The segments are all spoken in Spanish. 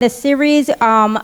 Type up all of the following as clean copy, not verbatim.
the series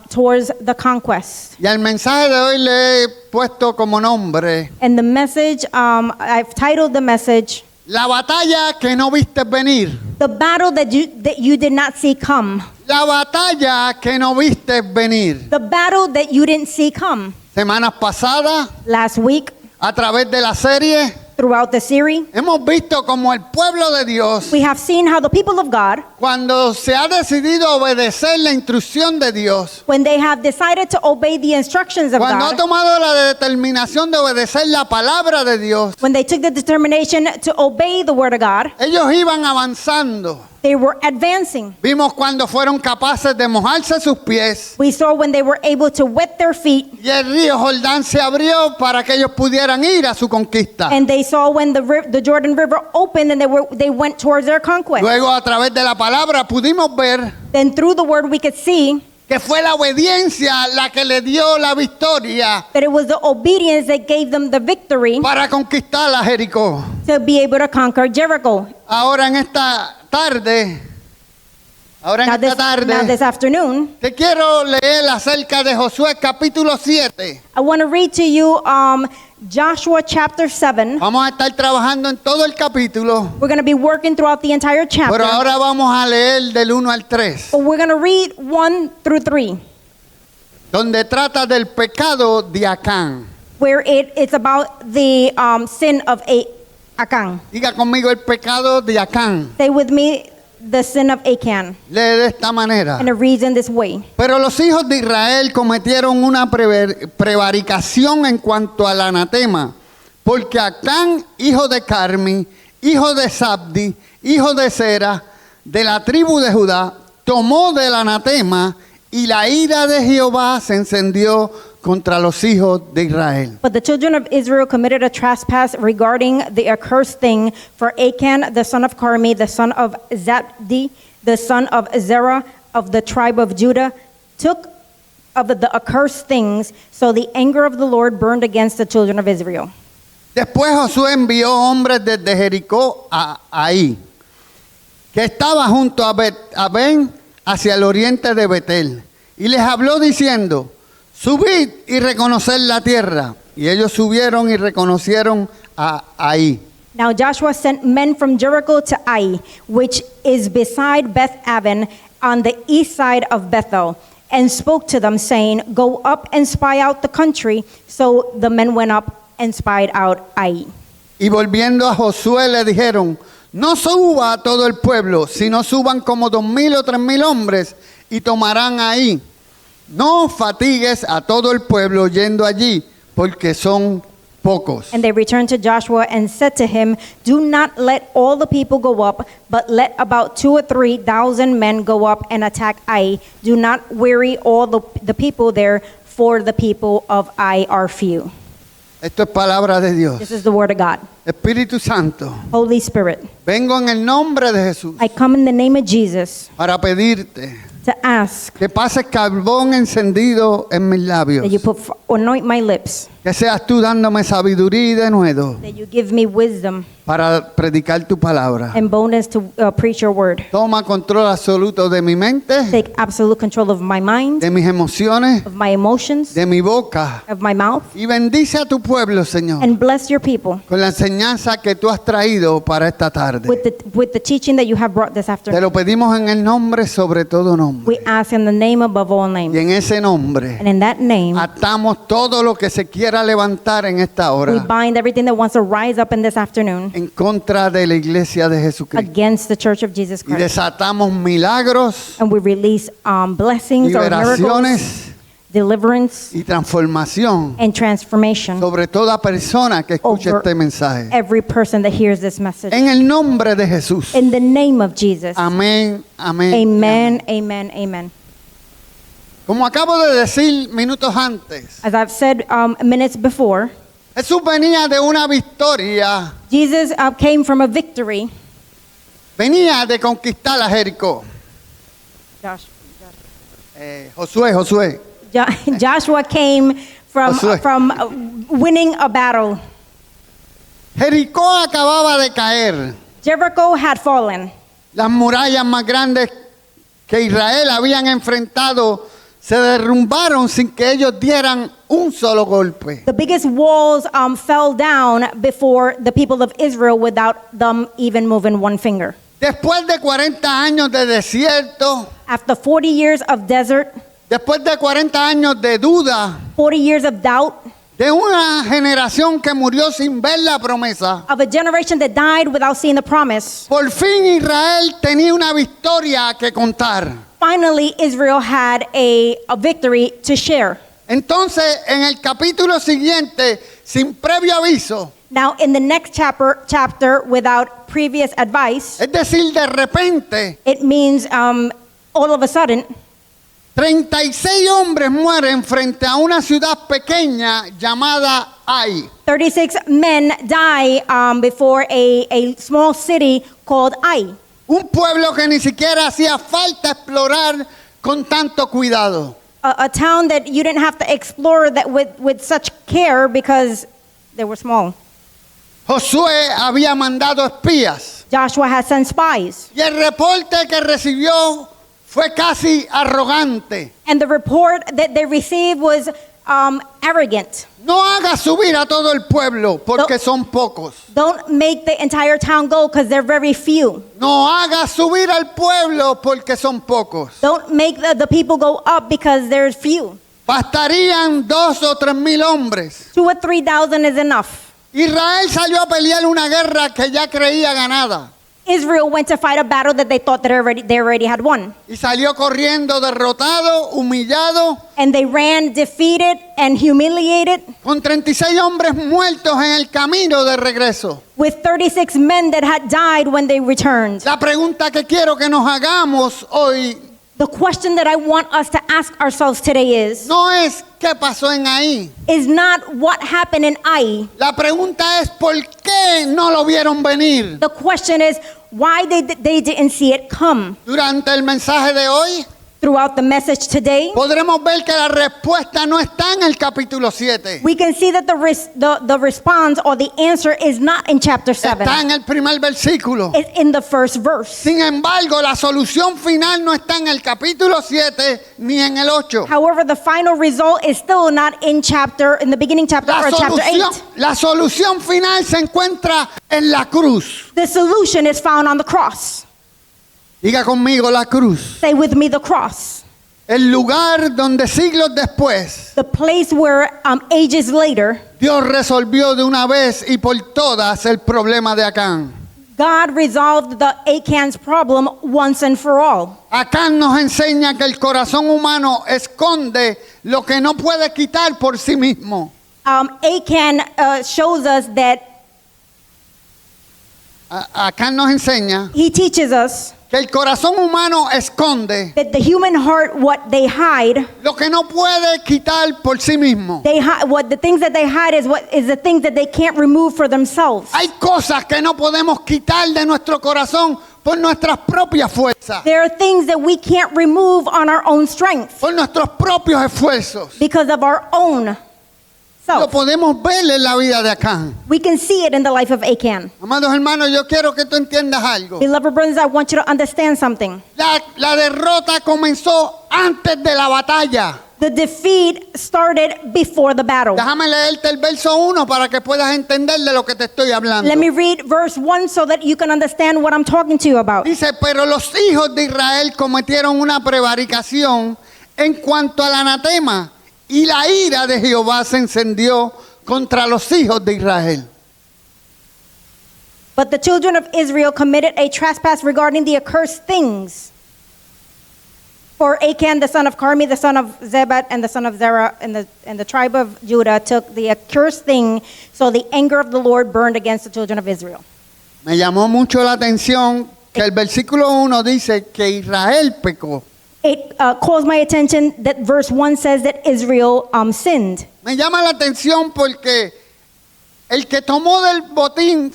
towards the conquest. Y al mensaje de hoy le he puesto como nombre And the message, I've titled the message, La batalla que no viste venir. The Battle that you did not see come. La batalla que no viste venir. The battle that you didn't see come. Semanas pasadas, Last week, a través de la serie, throughout the series, hemos visto como el pueblo de Dios, we have seen how the people of God, cuando se ha decidido obedecer la instrucción de Dios, when they have decided to obey the instructions of cuando ha God, tomado la determinación de obedecer la palabra de Dios, when they took the determination to obey the word of God, ellos iban avanzando. they were advancing. Vimos cuando fueron capaces de mojarse sus pies We saw when they were able to wet their feet, y el río Jordán se abrió para que ellos pudieran ir a su conquista. and they saw when the Jordan River opened and they went towards their conquest. Luego a través de la palabra pudimos ver Then through the word we could see que fue la obediencia la que le dio la victoria that it was the obedience that gave them the victory para conquistar a Jericó. to be able to conquer Jericho. Ahora en esta tarde, Now this afternoon, te quiero leer acerca de Josué capítulo 7. I want to read to you Joshua chapter 7. Vamos a estar trabajando en todo el capítulo, We're going to be working throughout the entire chapter. pero ahora vamos a leer del 1 al 3, But we're going to read 1 through 3, donde trata del pecado de Acán. where it's about the sin of Achan. Diga conmigo el pecado de Acán. Say with me, the sin of Achan. Lee de esta manera. And it reads in this way. Pero los hijos de Israel cometieron una prevaricación en cuanto al anatema, porque Acán, hijo de Carmi, hijo de Sabdi, hijo de Sera, de la tribu de Judá, tomó del anatema y la ira de Jehová se encendió contra los hijos de Israel. But the children of Israel committed a trespass regarding the accursed thing, for Achan, the son of Carmi, the son of Zabdi, the son of Zerah, of the tribe of Judah, took of the accursed things, so the anger of the Lord burned against the children of Israel. Después Josué envió hombres desde Jericó a Ahí, que estaba junto a Ben hacia el oriente de Betel, y les habló diciendo: subid y reconoced la tierra. Y ellos subieron y reconocieron a Ahí. Now Joshua sent men from Jericho to Ai, which is beside Beth Aven, on the east side of Bethel, and spoke to them, saying, go up and spy out the country. So the men went up and spied out Ai. Y volviendo a Josué le dijeron: no suba a todo el pueblo, sino suban como 2,000 o 3,000 hombres y tomarán Ahí. No fatigues a todo el pueblo yendo allí, porque son pocos. And they returned to Joshua and said to him, do not let all the people go up, but let about 2,000 or 3,000 men go up and attack Ai. Do not weary all the people there, for the people of Ai are few. Esto es palabra de Dios. This is the word of God. Espíritu Santo, Holy Spirit, vengo en el nombre de Jesús I come in the name of Jesus para pedirte to ask que pases carbón encendido en mis labios, that you anoint my lips, que seas tú dándome sabiduría y denuedo that you give me wisdom para predicar tu palabra. and boldness to preach your word. Toma control absoluto de mi mente, Take absolute control of my mind, de mis emociones, of my emotions, de mi boca, of my mouth, y bendice a tu pueblo, Señor, and bless your people con la enseñanza que tú has traído para esta tarde. with the teaching that you have brought this Te afternoon. lo pedimos en el nombre sobre todo nombre. We ask in the name above all Y names. en ese nombre And in that name, atamos todo lo que se quiera levantar en esta we hora bind everything that wants to rise up in this afternoon en contra de la iglesia de Jesucristo. against the Church of Jesus Y Christ. desatamos milagros, And we release blessings or miracles, liberaciones deliverance, y transformación and transformation sobre toda persona que escuche over este mensaje. every person that hears this message. En el nombre de Jesús. In the name of Jesus. Amén, amén. Amen, amen, amen. Como acabo de decir minutos antes, As I've said minutes before, Jesús venía de una victoria, Jesus came from a victory. venía de conquistar a Jericó. Josué. Joshua came Josué. from winning a battle. Jericó acababa de caer. Jericho had fallen. Las murallas más grandes que Israel habían enfrentado se derrumbaron sin que ellos dieran un solo golpe. The biggest walls fell down before the people of Israel without them even moving one finger. Después de 40 años de desierto, After 40 years of desert, después de 40 años de duda, 40 years of doubt, de una generación que murió sin ver la promesa, of a generation that died without seeing the promise, por fin Israel tenía una victoria que contar. finally Israel had a victory to share. Entonces, en el capítulo siguiente, sin previo aviso, Now, in the next chapter without previous advice, es decir, de repente, it means all of a sudden, 36 hombres mueren frente a una ciudad pequeña llamada Ai. 36 men die before a small city called Ai, Un pueblo que ni siquiera hacía falta explorar con tanto cuidado. a town that you didn't have to explore that with such care because they were small. Josué había mandado espías Joshua had sent spies, y el reporte que recibió fue casi arrogante. and the report that they received was arrogant. No haga subir a todo el pueblo porque No. son pocos. Don't make the entire town go because they're very few. No haga subir al pueblo porque son pocos. Don't make the people go up because there's few. Bastarían 2 o 3 mil hombres. 2,000 or 3,000 is enough. Israel salió a pelear una guerra que ya creía ganada Israel went to fight a battle that they thought that they already had won. y salió corriendo derrotado, humillado, And they ran defeated and humiliated con 36 hombres muertos en el camino de regreso. with 36 men that had died when they returned. La pregunta que quiero que nos hagamos hoy The question that I want us to ask ourselves today no es qué pasó en ahí. is not what happened in Ai. La pregunta es por qué no lo vieron venir. The question is why they didn't see it come. Durante el mensaje de hoy Throughout the message today, podremos ver que la respuesta no está en el capítulo 7. we can see that the response or the answer is not in chapter 7. Está en el primer versículo. It's in the first verse. Sin embargo, la solución final no está en el capítulo 7 ni en el 8. However, the final result is still not in the beginning chapter or chapter 8. La solución final se encuentra en la cruz. The solution is found on the cross. Diga conmigo la cruz. Say with me the cross. El lugar donde siglos después The place where ages later, Dios resolvió de una vez y por todas el problema de Acán. God resolved the Achan's problem once and for all. Acán nos enseña que el corazón humano esconde lo que no puede quitar por sí mismo. Achan shows us that Acán nos enseña he teaches us que el corazón humano esconde that the human heart, what they hide, lo que no puede quitar por sí mismo. what the things that they hide is the things that they can't remove for themselves. Hay cosas que no podemos quitar de nuestro corazón por nuestras propias fuerzas, There are things that we can't remove on our own strength por nuestros propios esfuerzos. because of our own Lo self. podemos ver en la vida de Acán. We can see it in the life of Achan. Amados hermanos, yo quiero que tú entiendas algo. Beloved brothers, I want you to understand something. La derrota comenzó antes de la batalla. The defeat started before the battle. Déjame leerte el verso 1 para que puedas entender de lo que te estoy hablando. Let me read verse 1 so that you can understand what I'm talking to you about. Dice, pero los hijos de Israel cometieron una prevaricación en cuanto al anatema, y la ira de Jehová se encendió contra los hijos de Israel. But the children of Israel committed a trespass regarding the accursed things. For Achan, the son of Carmi, the son of Zebat, and the son of Zerah, and the tribe of Judah took the accursed thing, so the anger of the Lord burned against the children of Israel. Me llamó mucho la atención que el versículo 1 dice que Israel pecó. It calls my attention that verse 1 says that Israel sinned. Me llama la atención porque el que tomó del botín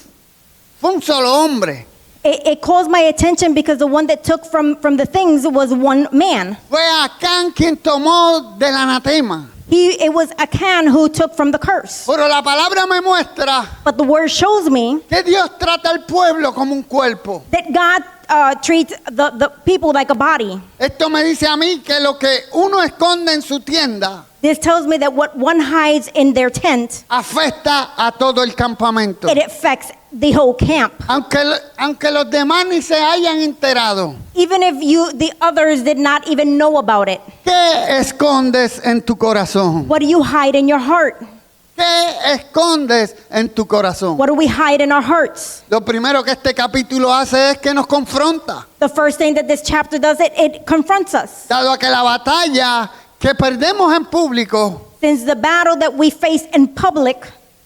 fue un solo hombre. It calls my attention because the one that took from the things was one man. Fue Acán quien tomó del anatema. It was Achan who took from the curse. Pero la palabra me muestra But the word shows me que Dios trata al pueblo como un cuerpo. that God treat the people like a body. Esto me dice a mí que lo que uno esconde en su tienda This tells me that what one hides in their tent, afecta a todo el campamento. it affects the whole camp. Aunque los demás ni se hayan enterado. Even if the others did not even know about it. ¿Qué escondes en tu corazón? What do you hide in your heart? ¿Qué escondes en tu corazón? What do we hide in our hearts? Lo primero que este capítulo hace es que nos confronta. The first thing that this chapter does, it confronts us. Dado a que la batalla que perdemos en público, Since the battle that we face in public,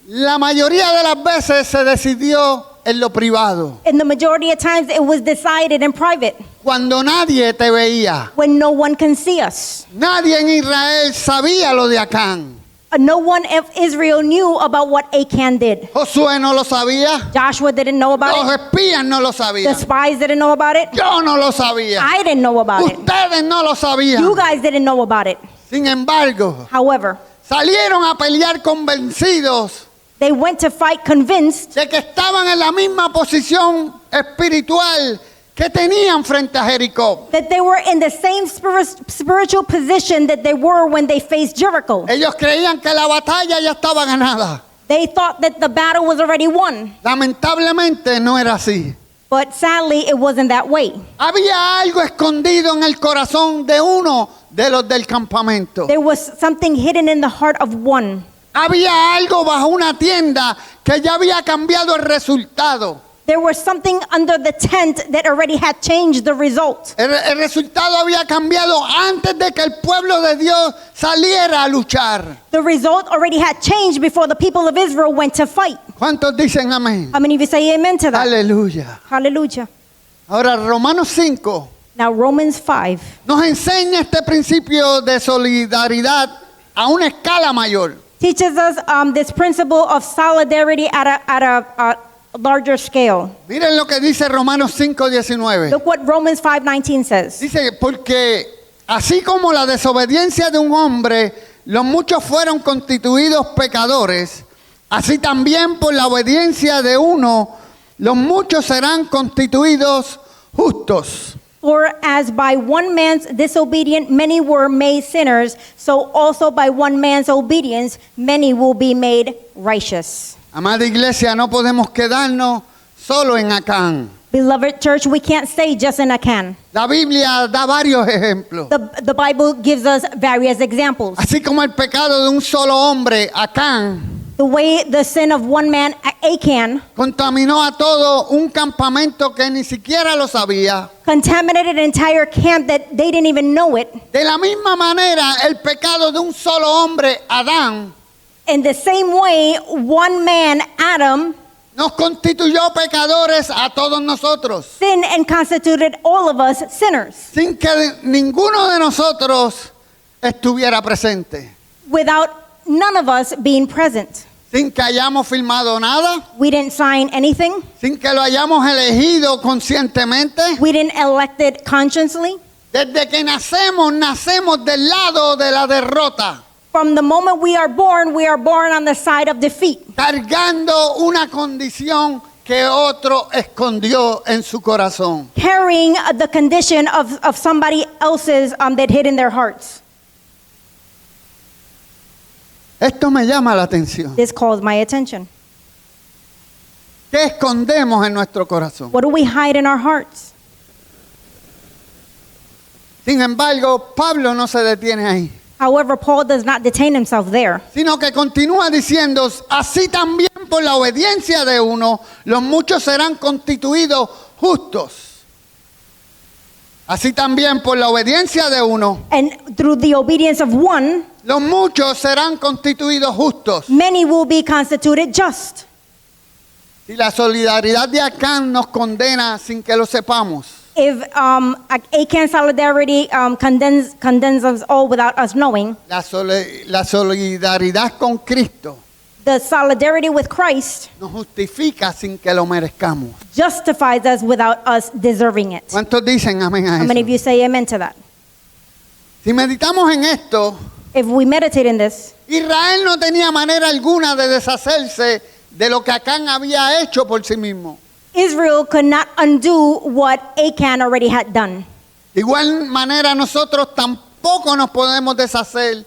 la mayoría de las veces se decidió en lo privado, in the majority of times it was decided in private, cuando nadie te veía. when no one can see us. Nadie en Israel sabía lo de Acán. No one of Israel knew about what Achan did. Josué no lo sabía. Joshua didn't know about Los it. espías no lo The sabían. spies didn't know about it. Yo no lo sabía. I didn't know about it. Ustedes no lo sabían. You guys didn't know about it. Sin embargo, However, salieron a pelear convencidos they went to fight convinced de que estaban en la misma posición espiritual que tenían frente a Jericó. that they were in the same spiritual position that they were when they faced Jericho. Ellos creían que la batalla ya estaba ganada. They thought that the battle was already won, Lamentablemente no era así. but sadly it wasn't that way. Había algo escondido en el corazón de uno de los del campamento. There was something hidden in the heart of one. Había algo bajo una tienda que ya había cambiado el resultado. There was something under the tent that already had changed the result. El resultado había cambiado antes de que el pueblo de Dios saliera a luchar. The result already had changed before the people of Israel went to fight. ¿Cuántos dicen amén? How many of you say amen to that? Aleluya. Hallelujah. Ahora Romanos 5 Now Romans 5 nos enseña este principio de solidaridad a una escala mayor. teaches us this principle of solidarity at a larger scale. Miren lo que dice Romanos 5:19. Look what Romans 5:19 says. Dice, porque así como la desobediencia de un hombre, los muchos fueron constituidos pecadores, así también por la obediencia de uno, los muchos serán constituidos justos. For as by one man's disobedience many were made sinners, so also by one man's obedience many will be made righteous. Amada iglesia, no podemos quedarnos solo en Acán. Beloved church, we can't stay just in Achan. La Biblia da varios ejemplos. The Bible gives us various examples. Así como el pecado de un solo hombre, Acán, The way the sin of one man, Achan, contaminó a todo un campamento que ni siquiera lo sabía. contaminated an entire camp that they didn't even know it. De la misma manera, el pecado de un solo hombre, Adán, In the same way, one man, Adam, nos constituyó pecadores a todos nosotros, sinned and constituted all of us sinners sin que ninguno de nosotros estuviera presente, without none of us being present. sin que hayamos firmado nada, We didn't sign anything. sin que lo hayamos elegido conscientemente. We didn't elect it consciously. Desde que nacemos del lado de la derrota, From the moment we are born on the side of defeat, cargando una condición que otro escondió en su corazón. carrying the condition of somebody else's that hid in their hearts. Esto me llama la atención. This calls my attention. ¿Qué escondemos en nuestro corazón? What do we hide in our hearts? Sin embargo, Pablo no se detiene ahí, However, Paul does not detain himself there. sino que continúa diciendo, así también por la obediencia de uno, los muchos serán constituidos justos. Así también por la obediencia de uno, And through the obedience of one, los muchos serán constituidos justos. many will be constituted just. Si la solidaridad de Acán nos condena sin que lo sepamos, If Achan solidarity condemns us all without us knowing, la solidaridad con Cristo the solidarity with Christ nos justifica sin que lo merezcamos. justifies us without us deserving it. ¿Cuántos dicen amén a How many of eso? you say amen to that? Si meditamos en esto, If we meditate in this, Israel no tenía manera alguna de deshacerse de lo que Acán había hecho por sí mismo. Israel could not undo what Achan already had done. De igual manera nosotros tampoco nos podemos deshacer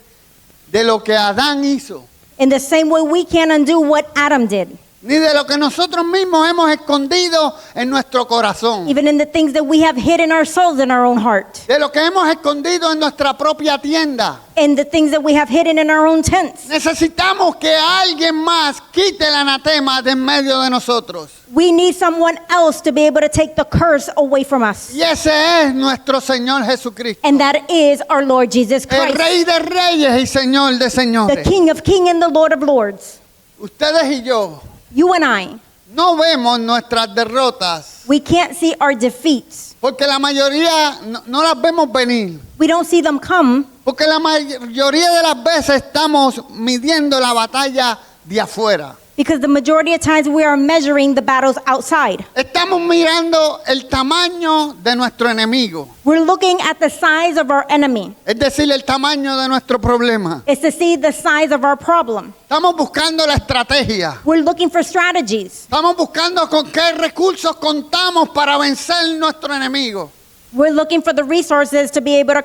de lo que Adán hizo, In the same way, we can't undo what Adam did, ni de lo que nosotros mismos hemos escondido en nuestro corazón, even in the things that we have hidden ourselves in our own heart, de lo que hemos escondido en nuestra propia tienda. and the things that we have hidden in our own tents. Necesitamos que alguien más quite el anatema de en medio de nosotros. We need someone else to be able to take the curse away from us. Y ese es nuestro Señor Jesucristo, And that is our Lord Jesus el Christ, Rey de Reyes y Señor de the Señores. King of Kings and the Lord of Lords. Ustedes y yo You and I, no vemos nuestras derrotas we can't see our defeats. porque la mayoría no las vemos venir. We don't see them come Porque la mayoría de las veces estamos midiendo la batalla de afuera. because the majority of times we are measuring the battles outside. Estamos mirando el tamaño de nuestro enemigo, We're looking at the size of our enemy. es decir, el tamaño de nuestro problema. It's to see the size of our problem. Estamos buscando la estrategia. We're looking for strategies. Estamos buscando con qué recursos contamos para vencer nuestro enemigo. We're looking for the resources to be able to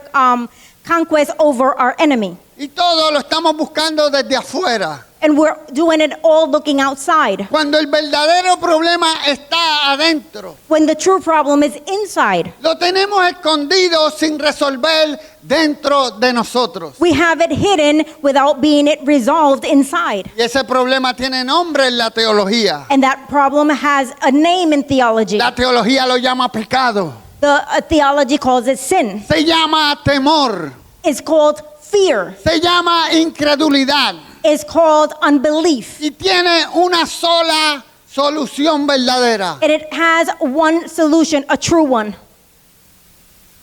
conquest over our enemy. Y todo lo estamos buscando desde afuera. And we're doing it all looking outside, Cuando el verdadero problema está adentro. when the true problem is inside. Lo tenemos escondido sin resolver dentro de nosotros. We have it hidden without being it resolved inside. Y ese problema tiene nombre en la teología. And that problem has a name in theology. La teología lo llama pecado. The theology calls it sin. Se llama temor. It's called fear. Se llama incredulidad. It's called unbelief. Y tiene una sola solución verdadera. And it has one solution, a true one.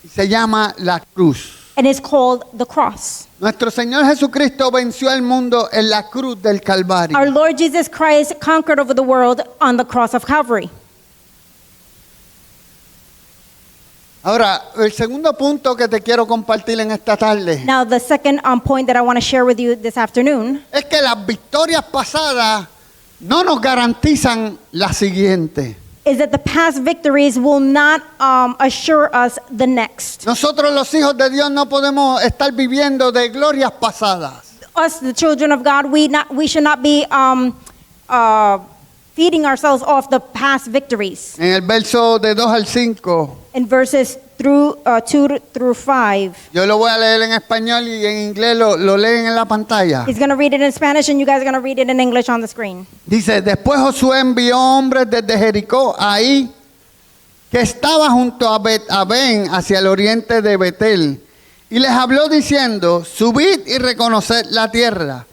Y se llama la cruz. And it's called the cross. Nuestro Señor Jesucristo venció al mundo en la cruz del Calvario. Our Lord Jesus Christ conquered over the world on the cross of Calvary. Ahora, el segundo punto que te quiero compartir en esta tarde Now, the second point that I want to share with you this afternoon es que las victorias pasadas no nos garantizan la siguiente. is that the past victories will not assure us the next. Nosotros los hijos de Dios no podemos estar viviendo de glorias pasadas. Us, the children of God, we should not be feeding ourselves off the past victories. En el verso de 2 al 5, In verses 2 through 5. yo lo voy a leer en español y en inglés lo leen en la pantalla. He's going to read it in Spanish and you guys are going to read it in English on the screen. Dice, después Josué envió hombres desde Jericó ahí, que estaba junto a Bet-Aben, hacia el oriente de Betel, y les habló diciendo, subid y reconoced la tierra.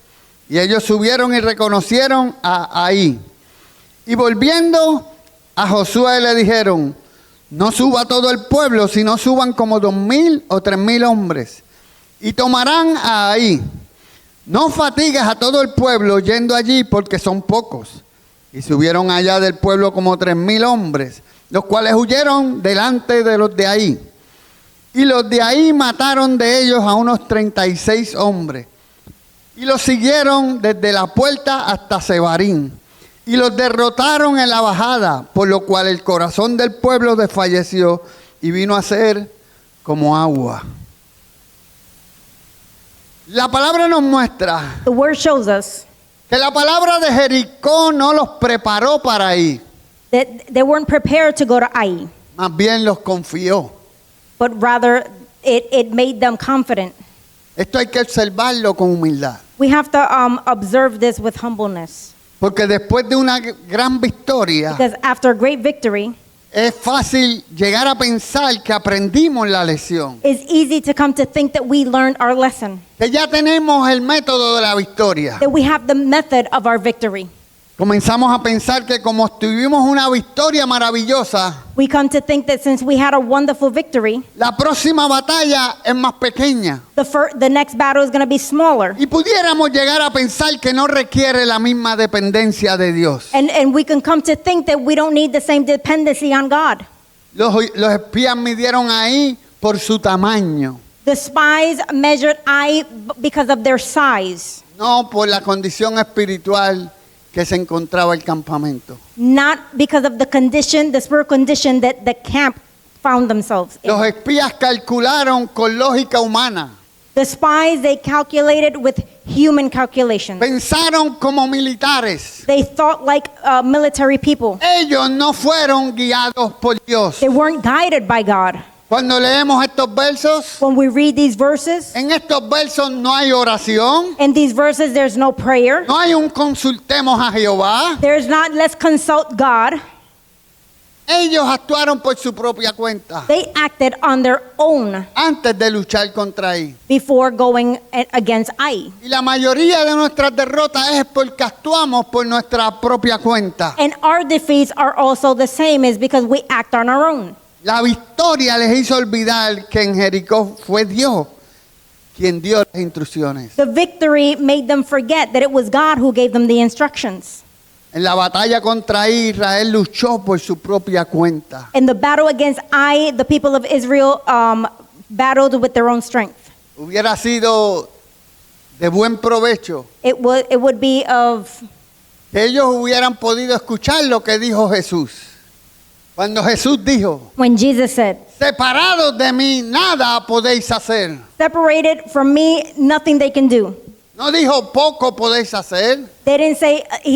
Y ellos subieron y reconocieron a Ahí. Y volviendo a Josué le dijeron, no suba todo el pueblo, sino suban como 2,000 o 3,000 hombres. Y tomarán a Ahí. No fatigues a todo el pueblo yendo allí, porque son pocos. Y subieron allá del pueblo como 3,000 hombres, los cuales huyeron delante de los de Ahí. Y los de Ahí mataron de ellos a unos 36 hombres. Y los siguieron desde la puerta hasta Sebarín. Y los derrotaron en la bajada, por lo cual el corazón del pueblo desfalleció y vino a ser como agua. La palabra nos muestra The word shows us que la palabra de Jericó no los preparó para ir, that they weren't prepared to go to Ai, más bien los confió. but rather it made them confident. Esto hay que observarlo con humildad, We have to observe this with humbleness. porque después de una gran victoria Because after a great victory, es fácil llegar a pensar que aprendimos la lección, it's easy to come to think that we learned our lesson, que ya tenemos el método de la victoria. that we have the method of our victory. Comenzamos a pensar que como tuvimos una victoria maravillosa, We come to think that since we had a wonderful victory, la próxima batalla es más pequeña. the next battle is going to be smaller. Y pudiéramos llegar a pensar que no requiere la misma dependencia de Dios. And we can come to think that we don't need the same dependency on God. Los espías midieron ahí por su tamaño, The spies measured Ai because of their size, no por la condición espiritual que se encontraba el campamento. not because of the condition, the spiritual condition that the camp found themselves in. Los espías calcularon con lógica humana. The spies, they calculated with human calculations. Pensaron como militares. They thought like military people. Ellos no fueron guiados por Dios. They weren't guided by God. Cuando leemos estos versos, When we read these verses, en estos versos no hay oración, in these verses, there's no prayer. no hay un consultemos a Jehová. There's not, let's consult God. Ellos actuaron por su propia cuenta They acted on their own antes de luchar contra Ai. before going against Ai. Y la mayoría de nuestras derrotas es porque actuamos por nuestra propia cuenta. And our defeats are also the same, is because we act on our own. La victoria les hizo olvidar que en Jericó fue Dios quien dio las instrucciones. The victory made them forget that it was God who gave them the instructions. En la batalla contra Israel luchó por su propia cuenta. In the battle against Ai, the people of Israel battled with their own strength. Hubiera sido de buen provecho It would be of, que ellos hubieran podido escuchar lo que dijo Jesús. Cuando Jesús dijo, when Jesus said, separados de mí nada podéis hacer. separated from me, nothing they can do. No dijo poco podéis hacer. He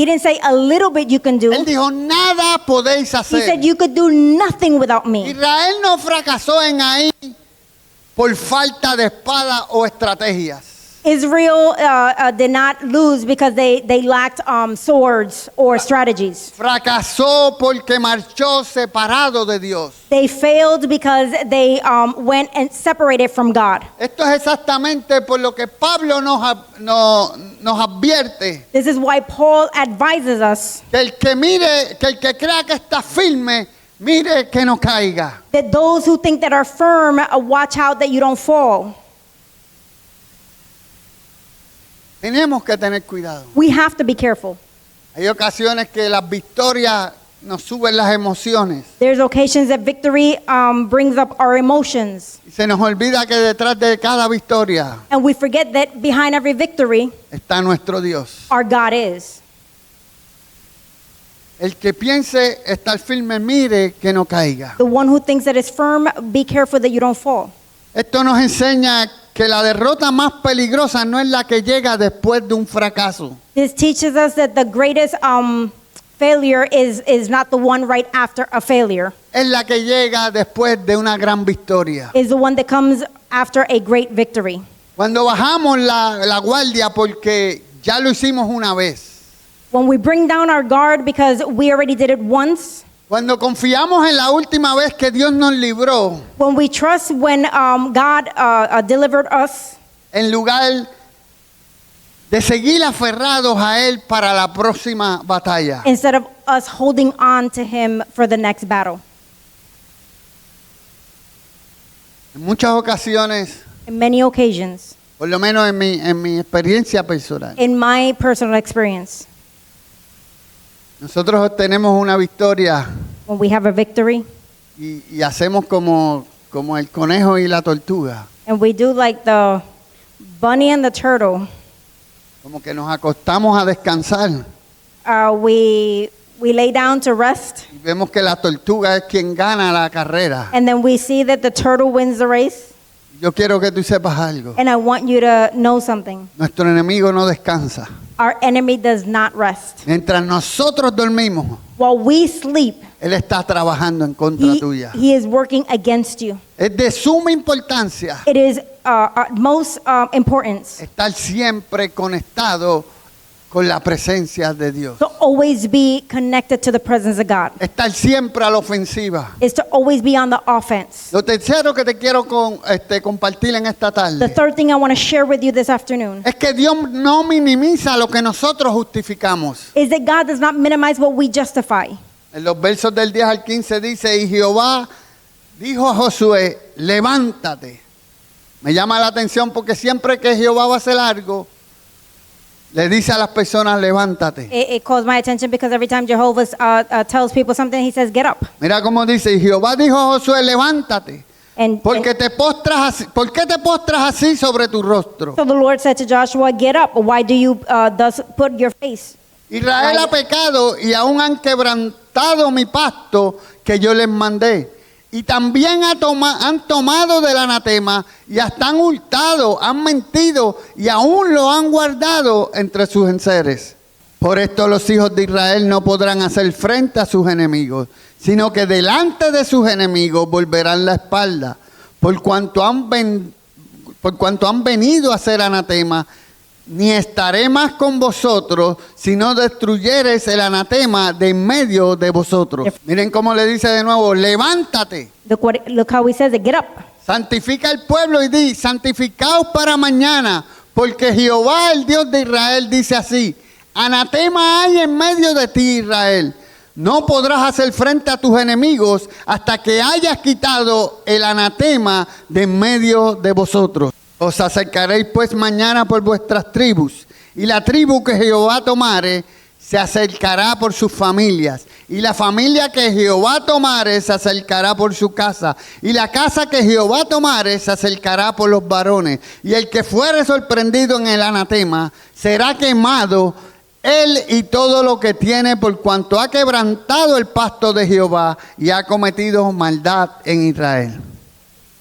didn't say a little bit you can do. Él dijo nada podéis He hacer. said you could do nothing without me. Israel no fracasó en ahí por falta de espada o estrategias. Israel did not lose because they lacked swords or strategies. Fracasó porque marchó separado de Dios. They failed because they went and separated from God. Esto es exactamente por lo que Pablo nos advierte. This is why Paul advises us Que el que crea que está firme, mire que no caiga. that those who think that are firm, watch out that you don't fall. Tenemos que tener cuidado. We have to be careful. Hay ocasiones que las victorias nos suben las emociones There's occasions that victory brings up our emotions. y se nos olvida que detrás de cada victoria And we forget that behind every victory, está nuestro Dios. our God is. El que piense estar firme, mire que no caiga. The one who thinks that is firm, be careful that you don't fall. Esto nos enseña que la derrota más peligrosa no es la que llega después de un fracaso. This teaches us that the greatest failure is not the one right after a failure. Es la que llega después de una gran victoria. Is the one that comes after a great victory. Cuando bajamos la guardia porque ya lo hicimos una vez. When we bring down our guard because we already did it once. Cuando confiamos en la última vez que Dios nos libró, When we trust when God delivered us, en lugar de seguir aferrados a Él para la próxima batalla. instead of us holding on to Him for the next battle. En muchas ocasiones, In many occasions, por lo menos en mi experiencia personal, in my personal experience, nosotros obtenemos una victoria when we have a victory y hacemos como el conejo y la tortuga, and we do like the bunny and the turtle, como que nos acostamos a descansar we lay down to rest, y vemos que la tortuga es quien gana la carrera. and then we see that the turtle wins the race. Yo quiero que tú sepas algo. And I want you to know something. Nuestro enemigo no descansa. Our enemy does not rest. Mientras nosotros dormimos, While we sleep, Él está trabajando en contra tuya. he is working against you. Es de suma importancia It is most importance estar siempre conectado con la presencia de Dios. to always be connected to the presence of God. Estar siempre a la ofensiva. Is to always be on the offense. Lo tercero que te quiero compartir en esta The tarde third thing I want to share with you this afternoon es que Dios no minimiza lo que nosotros justificamos. is that God does not minimize what we justify. En los versos del 10 al 15 dice, y Jehová dijo a Josué, levántate. Me llama la atención porque siempre que Jehová va a hacer algo, le dice a las personas, levántate. It calls my attention because every time Jehovah tells people something, he says, get up. Mira cómo dice, y Jehová dijo a Josué, levántate. And ¿Por qué te postras así sobre tu rostro? so the Lord said to Joshua, get up. Why do you thus put your face Israel ha pecado y aún han quebrantado mi pacto que yo les mandé. Y también han tomado del anatema y hasta han hurtado, han mentido y aún lo han guardado entre sus enseres. Por esto los hijos de Israel no podrán hacer frente a sus enemigos, sino que delante de sus enemigos volverán la espalda, por cuanto han venido a ser anatema. Ni estaré más con vosotros, si no destruyeres el anatema de en medio de vosotros. Miren cómo le dice de nuevo, levántate, Look how he says it, get up. santifica el pueblo y di, santificaos para mañana, porque Jehová, el Dios de Israel, dice así, anatema hay en medio de ti, Israel. No podrás hacer frente a tus enemigos hasta que hayas quitado el anatema de en medio de vosotros. Os acercaréis pues mañana por vuestras tribus, y la tribu que Jehová tomare se acercará por sus familias, y la familia que Jehová tomare se acercará por su casa, y la casa que Jehová tomare se acercará por los varones, y el que fuere sorprendido en el anatema será quemado, él y todo lo que tiene, por cuanto ha quebrantado el pacto de Jehová y ha cometido maldad en Israel.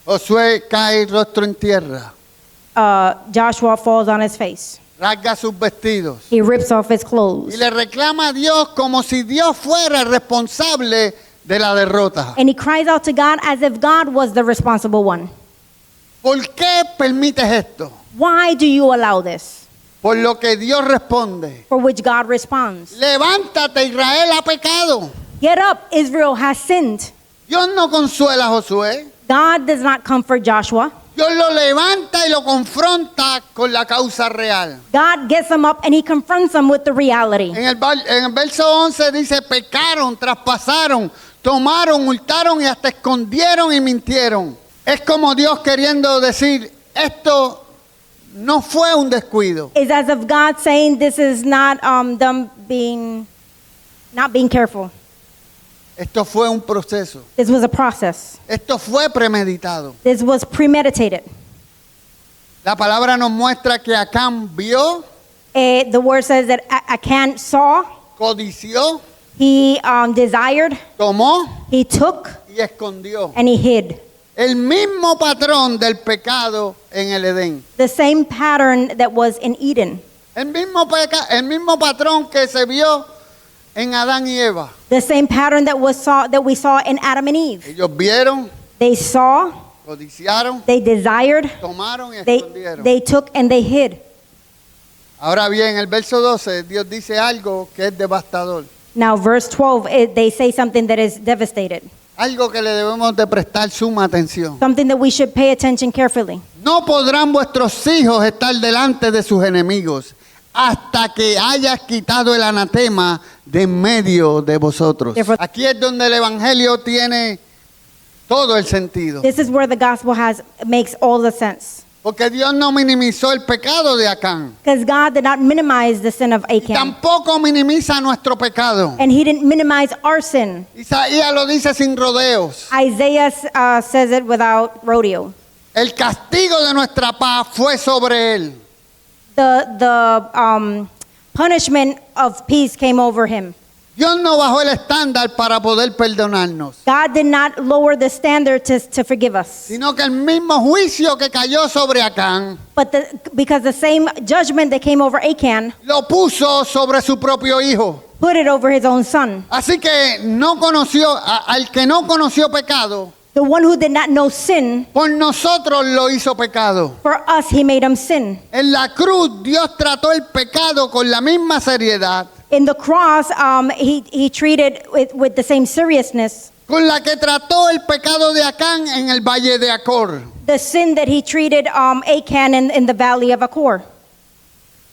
Josué cae rostro en tierra. Joshua falls on his face. Rasga sus vestidos He rips off his clothes. y le reclama a Dios como si Dios fuera el responsable de la derrota. And he cries out to God as if God was the responsible one. ¿Por qué permites esto? Why do you allow this? Por lo que Dios responde. For which God responds, Levántate, Israel ha pecado. get up, Israel has sinned. Dios no consuela a Josué. God does not comfort Joshua. Dios lo levanta y lo confronta con la causa real. God gets him up and he confronts him with the reality. En el verso 11 dice, pecaron, traspasaron, tomaron, hurtaron y hasta escondieron y mintieron. Es como Dios queriendo decir, esto no fue un descuido. It's as if God saying this is not them not being careful. Esto fue un proceso. This was a process. Esto fue premeditado. This was premeditated. La palabra nos muestra que Acán vio, The word says that Achan saw, codició, he desired, tomó he took, y escondió. and he hid. El mismo patrón del pecado en el Edén. The same pattern that was in Eden. El mismo patrón que se vio en Adán y Eva. The same pattern that we saw in Adam and Eve. Ellos vieron, They saw, codiciaron, they desired, tomaron y they escondieron. took, and they hid. Ahora bien, el verso 12, Dios dice algo que es devastador. Now, verse 12, they say something that is devastated. Algo que le debemos de prestar suma atención. Something that we should pay attention carefully. No podrán vuestros hijos estar delante de sus enemigos hasta que hayas quitado el anatema de en medio de vosotros. Aquí es donde el evangelio tiene todo el sentido. This is where the gospel makes all the sense. Porque Dios no minimizó el pecado de Acán. Because God did not minimize the sin of Achan. Tampoco minimiza nuestro pecado. And he didn't minimize our sin. Isaías lo dice sin rodeos. Isaiah says it without rodeo. El castigo de nuestra paz fue sobre él. The punishment of peace came over him. Dios no bajó el estándar para poder perdonarnos, God did not lower the standard to forgive us. sino que el mismo juicio que cayó sobre Acán But because the same judgment that came over Achan lo puso sobre su propio hijo. put it over his own son. Así que al que no conoció pecado, The one who did not know sin, por nosotros lo hizo pecado. for us he made him sin. En la cruz Dios trató el pecado con la misma seriedad In the cross, he treated it with the same seriousness, con la que trató el pecado de Acán en el valle de Acor. the sin that he treated Achan in the valley of Achor.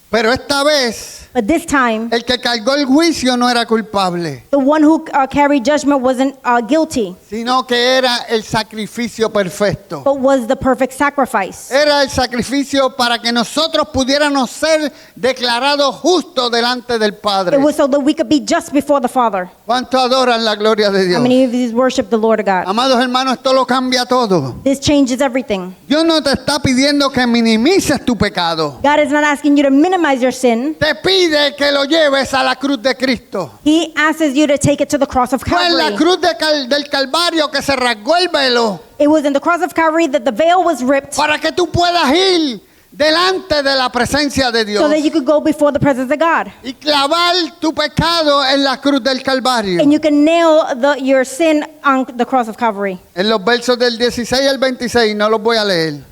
Pero esta vez But this time, el que cargó el juicio no era culpable, the one who carried judgment wasn't guilty, sino que era el sacrificio perfecto. but was the perfect sacrifice. Era el sacrificio para que nosotros pudiéramos ser declarados justos delante del Padre. It was so that we could be just before the Father. ¿Cuánto adoran la gloria de How Dios? many of you worship the Lord God? Amados hermanos, esto lo cambia todo. This changes everything. Dios no te está pidiendo que minimices tu pecado. God is not asking you to minimize your sin. Te pide pide que lo lleves a la cruz de Cristo. He asks you to take it to the cross of Fue en la Calvary. cruz del Calvario que se rasgó el velo It was in the cross of Calvary that the veil was ripped para que tú puedas ir delante de la presencia de Dios so that you could go before the presence of God. y clavar tu pecado en la cruz del Calvario. And you can nail your sin on the cross of Calvary. En los versos del 16 al 26, no los voy a leer,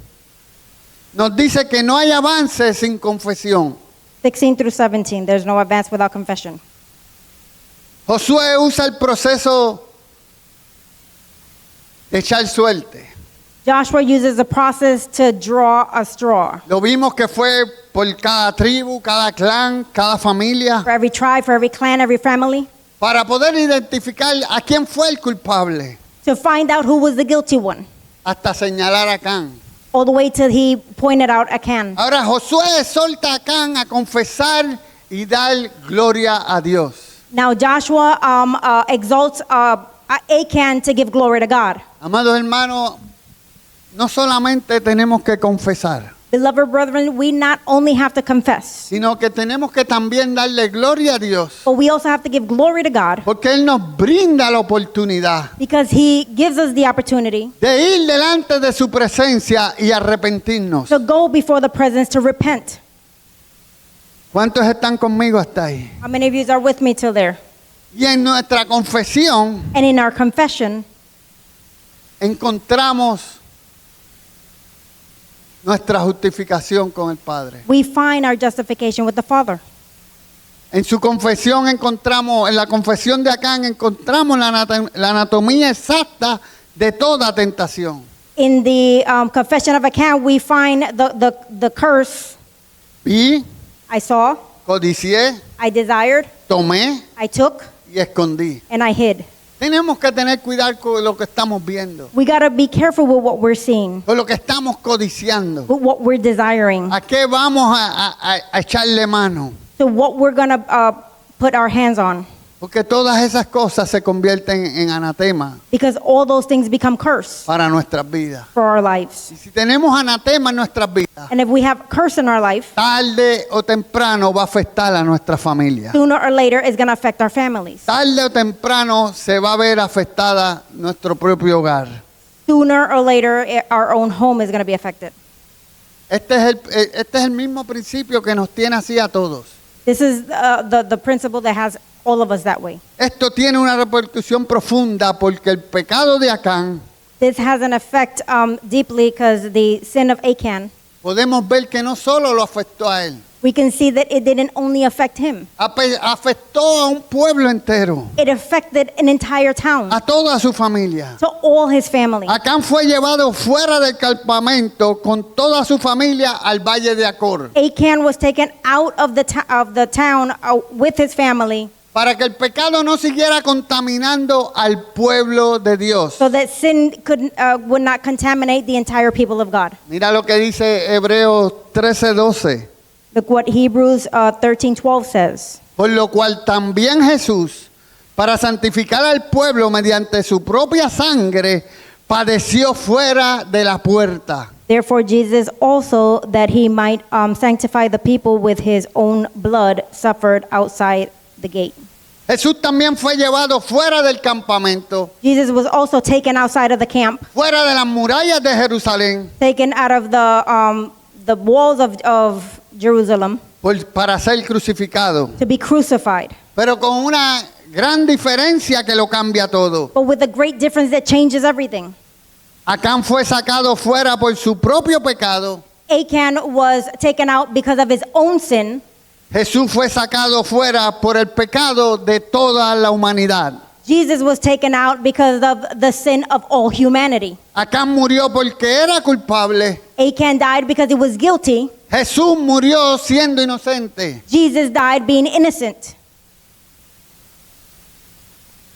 nos dice que no hay avance sin confesión. 16 through 17, there's no advance without confession. Josué usa el proceso de echar suerte. Joshua uses the process to draw a straw. Lo vimos que fue por cada tribu, cada clan, cada familia, For every tribe, for every clan, every family, para poder identificar a quién fue el culpable, to find out who was the guilty one, hasta señalar a Acán. all the way till he pointed out Achan. Ahora Josué exhorta a Acán a confesar y dar gloria a Dios. Now Joshua exalts Achan to give glory to God. Amados hermanos, no solamente tenemos que confesar, Beloved brethren, we not only have to confess, sino que tenemos que también darle gloria a Dios, but we also have to give glory to God porque Él nos brinda la oportunidad because he gives us the opportunity de ir delante de su presencia y arrepentirnos. to go before the presence to repent. ¿Cuántos están conmigo hasta ahí? How many of you are with me till there? Y en nuestra confesión And in our confession, encontramos nuestra justificación con el Padre. we find our justification with the Father. En su confesión encontramos, en la confesión de Acán encontramos la anatomía exacta de toda tentación. In the confession of Achan, we find the curse. Vi, I saw, codicié, I desired, tomé I took, y escondí. and I hid. Tenemos que tener cuidado con lo que estamos viendo, We got to be careful with what we're seeing, con lo que estamos codiciando. with what we're desiring, ¿A qué vamos a echarle mano? to what we're going to put our hands on. Porque todas esas cosas se convierten en anatema Because all those things become curse para nuestras vidas. for our lives. Y si tenemos anatema en nuestras vidas, And if we have curse in our life, tarde o temprano va a afectar a nuestra familia. sooner or later it's going to affect our families. Tarde o temprano se va a ver afectada nuestro propio hogar. Sooner or later our own home is going to be affected. Este es el mismo principio que nos tiene así a todos. This is the principle that has all of us that way. Esto tiene una repercusión profunda porque el pecado de Acán, This has an effect deeply because the sin of Achan, podemos ver que no solo lo afectó a él, we can see that it didn't only affect him. afectó a un pueblo entero, It affected an entire town, a toda su familia. to all his family. Acán fue llevado fuera del campamento con toda su familia al valle de Acor, Achan was taken out of the town with his family para que el pecado no siguiera contaminando al pueblo de Dios. so that sin would not contaminate the entire people of God. Mira lo que dice Hebreos 13:12. Look what Hebrews 13:12 says. Por lo cual también Jesús, para santificar al pueblo mediante su propia sangre, padeció fuera de la puerta. Therefore Jesus also, that he might sanctify the people with his own blood, suffered outside the gate. Jesús también fue llevado fuera del campamento, Jesus was also taken outside of the camp, fuera de las murallas de Jerusalén, taken out of the walls of Jerusalem para ser crucificado. to be crucified. Pero con una gran diferencia que lo cambia todo. But with a great difference that changes everything. Acán fue sacado fuera por su propio pecado. Achan was taken out because of his own sin. Jesús fue sacado fuera por el pecado de toda la humanidad. Jesus was taken out because of the sin of all humanity. Acán murió porque era culpable. Achan died because he was guilty. Jesús murió siendo inocente. Jesus died being innocent.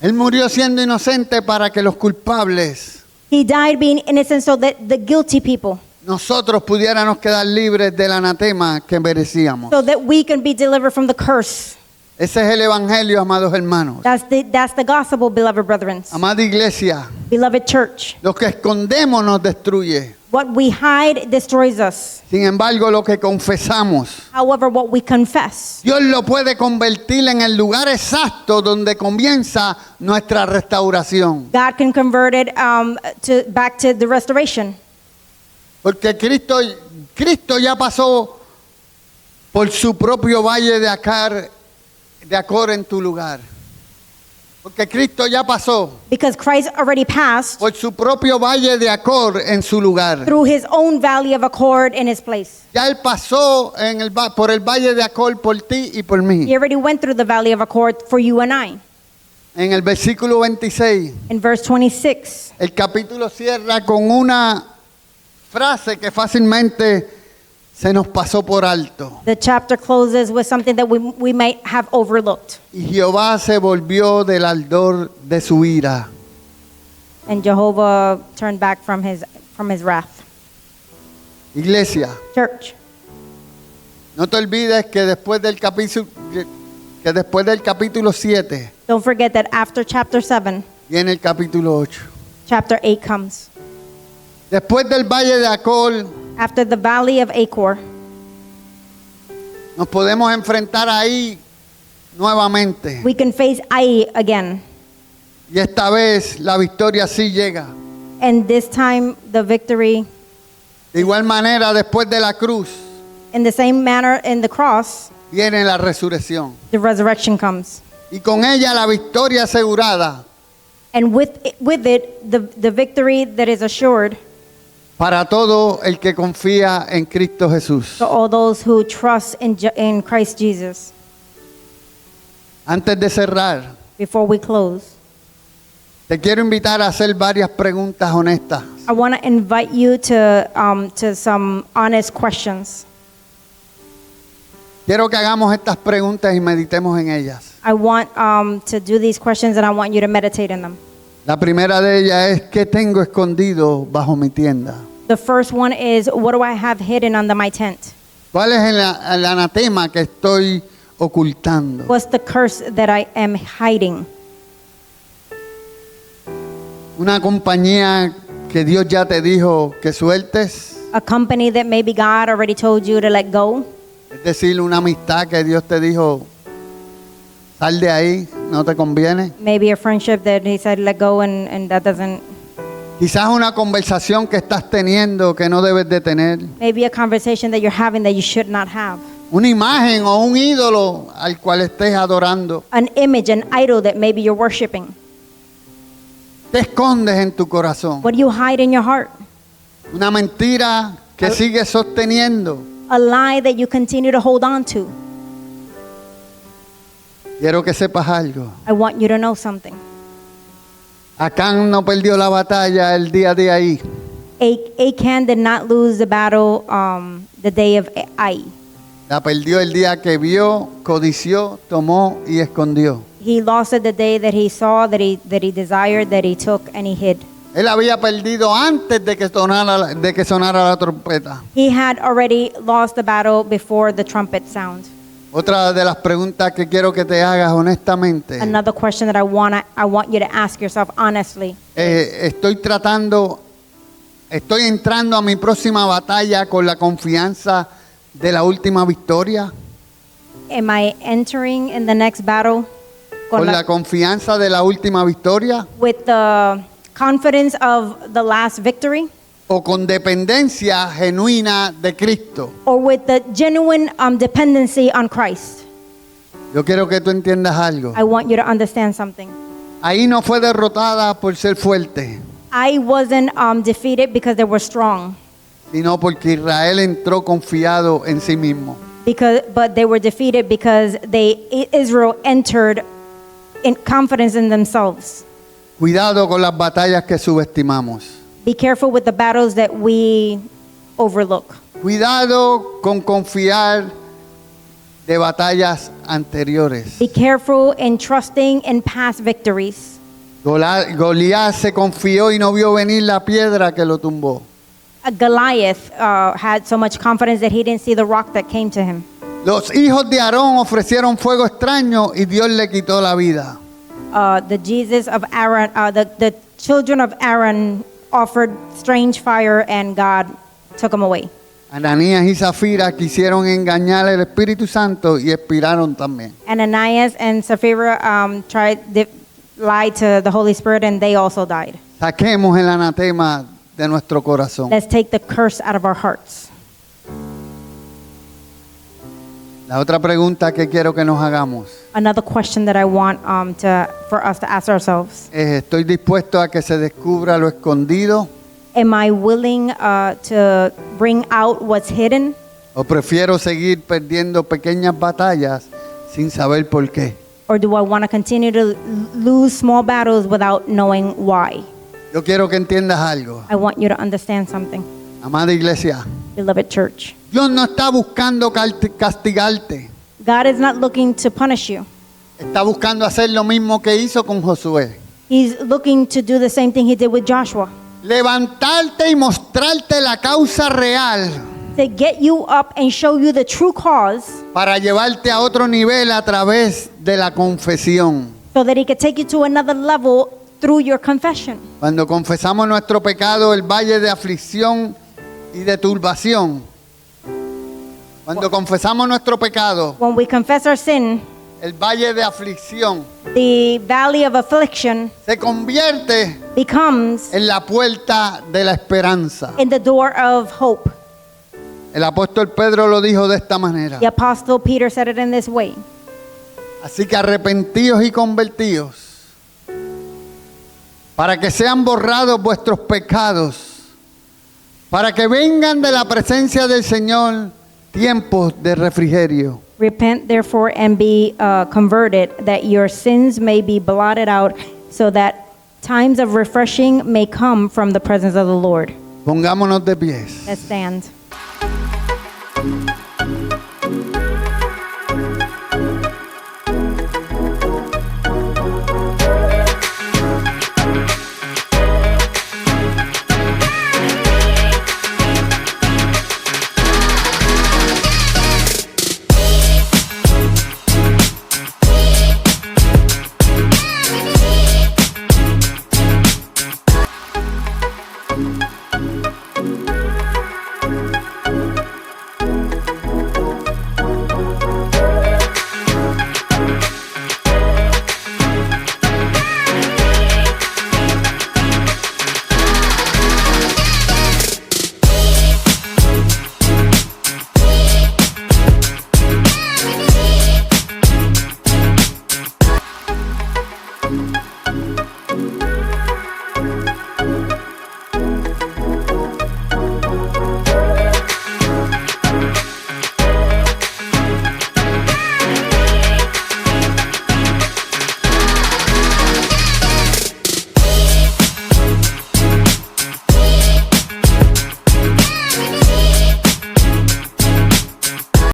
Él murió siendo inocente para que los culpables, He died being innocent so that the guilty people, nosotros pudiéramos quedar libres del anatema que merecíamos. so that we can be delivered from the curse. Ese es el evangelio, amados hermanos. That's the gospel, beloved brethren. Amada iglesia, Beloved church. lo que escondemos nos destruye. What we hide destroys us. Sin embargo, lo que confesamos, However, what we confess, Dios lo puede convertir en el lugar exacto donde comienza nuestra restauración. God can convert it back to the restoration. Porque Cristo ya pasó por su propio valle de Acor en tu lugar. Porque Cristo ya pasó Because Christ already passed por su propio valle de Acor en su lugar. through his own valley of accord in his place. Ya Él pasó por el valle de Acor por ti y por mí. He already went through the valley of accord for you and I. En el versículo 26, In verse 26, el capítulo cierra con una frase que fácilmente se nos pasó por alto. the chapter closes with something that we might have overlooked. Y Jehová se volvió del ardor de su ira. And Jehovah turned back from his wrath. Iglesia, Church, no te olvides que después del capítulo 7 don't forget that after chapter 7, viene el capítulo 8. chapter 8 comes. Después del valle de Acor, After the valley of Achor, nos podemos enfrentar ahí nuevamente. we can face Ai again. Y esta vez la victoria sí llega. And this time, the victory, De igual manera, después de la cruz, in the same manner in the cross, viene la resurrección. the resurrection comes. Y con ella la victoria asegurada And with it, the victory that is assured para todo el que confía en Cristo Jesús. to all those who trust in Christ Jesus. Antes de cerrar, Before we close, te quiero invitar a hacer varias preguntas honestas. I want to invite you to some honest questions. Quiero que hagamos estas preguntas y meditemos en ellas. I want to do these questions and I want you to meditate in them. La primera de ellas es: ¿qué tengo escondido bajo mi tienda? The first one is, what do I have hidden under my tent? ¿Cuál es el anatema que estoy ocultando? What's the curse that I am hiding? Una compañía que Dios ya te dijo que sueltes, A company that maybe God already told you to let go. es decir, una amistad que Dios te dijo: sal de ahí, no te conviene. Maybe a friendship that he said let go and that doesn't. Quizás una conversación que estás teniendo que no debes de tener. Maybe a conversation that you're having that you should not have. Una imagen o un ídolo al cual estés adorando. An image, an idol that maybe you're worshiping. Te escondes en tu corazón. What do you hide in your heart? Una mentira que sigues sosteniendo. A lie that you continue to hold on to. Quiero que sepas algo. I want you to know something. Acán no perdió la batalla el día de ahí. Achan did not lose the battle the day of Ai. La perdió el día que vio, codició, tomó y escondió. He lost it the day that he saw, that he desired, that he took, and he hid. Él había perdido antes de que sonara la trompeta. He had already lost the battle before the trumpet sound. Otra de las preguntas que quiero que te hagas honestamente. Another question that I want you to ask yourself honestly. Estoy entrando a mi próxima batalla con la confianza de la última victoria, Am I entering in the next battle con la confianza de la última victoria, with the confidence of the last victory, o con dependencia genuina de Cristo? or with the genuine dependency on Christ? Yo quiero que tú entiendas algo. I want you to understand something. Ahí no fue derrotada por ser fuerte, I wasn't defeated because they were strong, sino porque Israel entró confiado en sí mismo. but they were defeated because Israel entered in confidence in themselves. Cuidado con las batallas que subestimamos. Be careful with the battles that we overlook. Cuidado con confiar de batallas anteriores. Be careful in trusting in past victories. Goliat se confió y no vio venir la piedra que lo tumbó. Goliath had so much confidence that he didn't see the rock that came to him. Los hijos de Aarón ofrecieron fuego extraño y Dios le quitó la vida. The children of Aaron offered strange fire and God took them away. Ananías y Zafira quisieron engañar al Espíritu Santo y expiraron también. Ananias and Sapphira lied to the Holy Spirit and they also died. Saquemos el anatema de nuestro corazón. Let's take the curse out of our hearts. La otra pregunta que quiero que nos hagamos Another question that I want for us to ask ourselves. es, ¿estoy dispuesto a que se descubra lo escondido Am I willing to bring out what's hidden? o prefiero seguir perdiendo pequeñas batallas sin saber por qué? Or do I want to continue to lose small battles without knowing why? Yo quiero que entiendas algo, I want you to understand something, amada iglesia. beloved church. Dios no está buscando castigarte, God is not looking to punish you. está buscando hacer lo mismo que hizo con Josué. He's looking to do the same thing he did with Joshua. Levantarte y mostrarte la causa real To get you up and show you the true cause para llevarte a otro nivel a través de la confesión. so that he could take you to another level through your confession. Cuando confesamos nuestro pecado, el valle de aflicción y de turbación. Cuando confesamos nuestro pecado, When we confess our sin, el valle de aflicción the valley of affliction se convierte becomes en la puerta de la esperanza. in the door of hope. El apóstol Pedro lo dijo de esta manera. The apostle Peter said it in this way. Así que arrepentíos y convertíos para que sean borrados vuestros pecados, para que vengan de la presencia del Señor tiempos de refrigerio. Repent therefore and be converted, that your sins may be blotted out, so that times of refreshing may come from the presence of the Lord. Pongámonos de pies. Let's stand.